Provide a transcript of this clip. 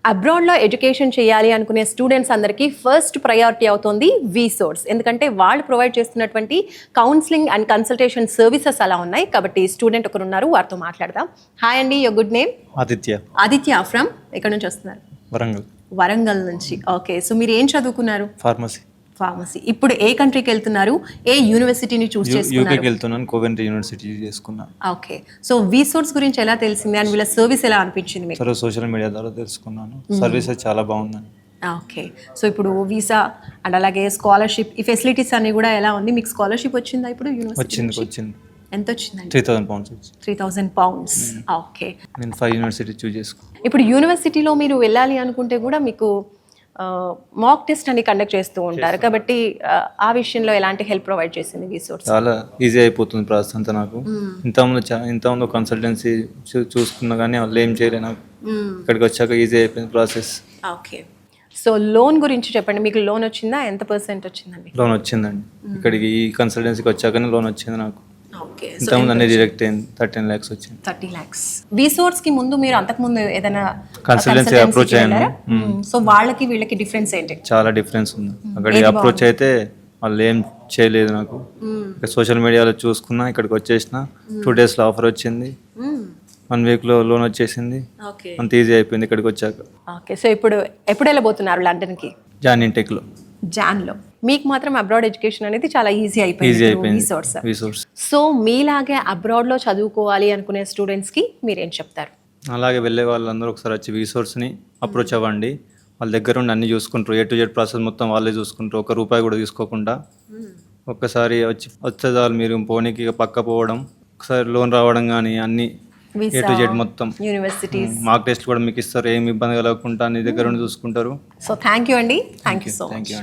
అబ్రాడ్లో education చేయాలి అనుకునే students అందరికీ ఫస్ట్ ప్రయారిటీ అవుతుంది వీసోర్స్. ఎందుకంటే వాళ్ళు ప్రొవైడ్ చేస్తున్నటువంటి కౌన్సిలింగ్ అండ్ కన్సల్టేషన్ సర్వీసెస్ అలా ఉన్నాయి. కాబట్టి స్టూడెంట్ ఒకరు ఉన్నారు, వారితో మాట్లాడదాం. హాయ్ అండి, your good name? Aditya from ఎక్కడి నుంచి వస్తున్నారు? వరంగల్ నుంచి. ఓకే, సో మీరు ఏం చదువుకున్నారు? ఫార్మసీ. ఇప్పుడు ఏ కంట్రీకి వెళ్తున్నారు? ఏ యూనివర్సిటీని చూస్ చేసుకున్నారు? వెళ్తున్నాను, కోవెంట్రీ యూనివర్సిటీ చేసుకున్నాను. ఓకే, సో వీసోర్స్ గురించి ఎలా తెలిసింది అండ్ వీళ్ళ సర్వీస్ ఎలా అనిపించింది మీకు? సరే, సోషల్ మీడియా ద్వారా తెలుసుకున్నాను. సర్వీస్ చాలా బాగుందని. ఓకే, సో ఇప్పుడు వీసా అండ్ అలాగే స్కాలర్షిప్ ఈ ఫెసిలిటీస్ అన్ని కూడా ఎలా ఉంది? మీకు స్కాలర్షిప్ వచ్చిందా ఇప్పుడు యూనివర్సిటీ? వచ్చింది. ఎంత వచ్చిందండి? 3,000 pounds. 3,000 pounds. ఓకే, నేను 5 యూనివర్సిటీ చూస్ చేసుకున్నాను. ఇప్పుడు యూనివర్సిటీలో మీరు వెళ్ళాలి అనుకుంటే కూడా మీకు మాక్ టెస్ట్ అని కండక్ట్ చేస్తూ ఉంటారు కాబట్టి ఆ విషయంలో ఎలాంటి హెల్ప్ ప్రొవైడ్ చేసింది వీసోర్స్? చాలా ఈజీ అయిపోతుంది ప్రాసెస్ అంతా. నాకు ఇంతకుముందు కన్సల్టెన్సీ చూసుకున్నా కానీ వాళ్ళు ఏం చేయలేదు. నాకు ఇక్కడికి వచ్చాక ఈజీ అయిపోయింది ప్రాసెస్. ఓకే, సో లోన్ గురించి చెప్పండి. మీకు లోన్ వచ్చిందా? ఎంత % వచ్చిందండి? లోన్ వచ్చిందండి. ఇక్కడికి ఈ కన్సల్టెన్సీకి వచ్చాకనే లోన్ వచ్చింది నాకు. ఓకే, ఇంతకుముందు అన్ని డైరెక్ట్ అయింది. 13 lakhs వచ్చింది. 30 lakhs. వీసోర్స్ కి ముందు మీరు అంతకు ముందు ఏదైనా కన్సల్టెన్సీ అప్రోచ్ అయ్యాను. సో వాళ్ళకి వీళ్ళకి డిఫరెన్స్ ఏంటి? చాలా డిఫరెన్స్ ఉంది. అక్కడ అప్రోచ్ అయితే వాళ్ళు ఏం చేయలేదు నాకు. సోషల్ మీడియాలో చూసుకున్నా, ఇక్కడికి వచ్చేసిన 2 days లో ఆఫర్ వచ్చింది. 1 week లో లోన్ వచ్చేసింది. అంత ఈజీ అయిపోయింది ఇక్కడికి వచ్చాక. ఓకే, సో ఇప్పుడు ఎప్పుడు వెళ్ళబోతున్నారు లండన్ కి? జాన్లో. మీకు మాత్రం అబ్రాడ్ ఎడ్యుకేషన్ అనేది చాలా ఈజీ అయిపోయింది. సో మీలాగే అబ్రాడ్ లో చదువుకోవాలి అనుకునే స్టూడెంట్స్ కి మీరేం చెప్తారు? అలాగే వెళ్ళే వాళ్ళందరూ ఒకసారి వచ్చి వీసోర్స్ని అప్రోచ్ అవ్వండి. వాళ్ళ దగ్గర ఉండి అన్ని చూసుకుంటారు. A to Z ప్రాసెస్ మొత్తం వాళ్ళే చూసుకుంటారు. 1 రూపాయి కూడా తీసుకోకుండా. ఒక్కసారి వచ్చేదాలు మీరు పోనీకి పక్క పోవడం, ఒకసారి లోన్ రావడం కానీ అన్ని A to Z మొత్తం యూనివర్సిటీస్ మార్క్ టెస్ట్ కూడా మీకు ఇస్తారు. ఏమి ఇబ్బంది కలగకుండా అన్ని దగ్గర ఉండి చూసుకుంటారు. సో థ్యాంక్ యూ అండి. Thank you so much.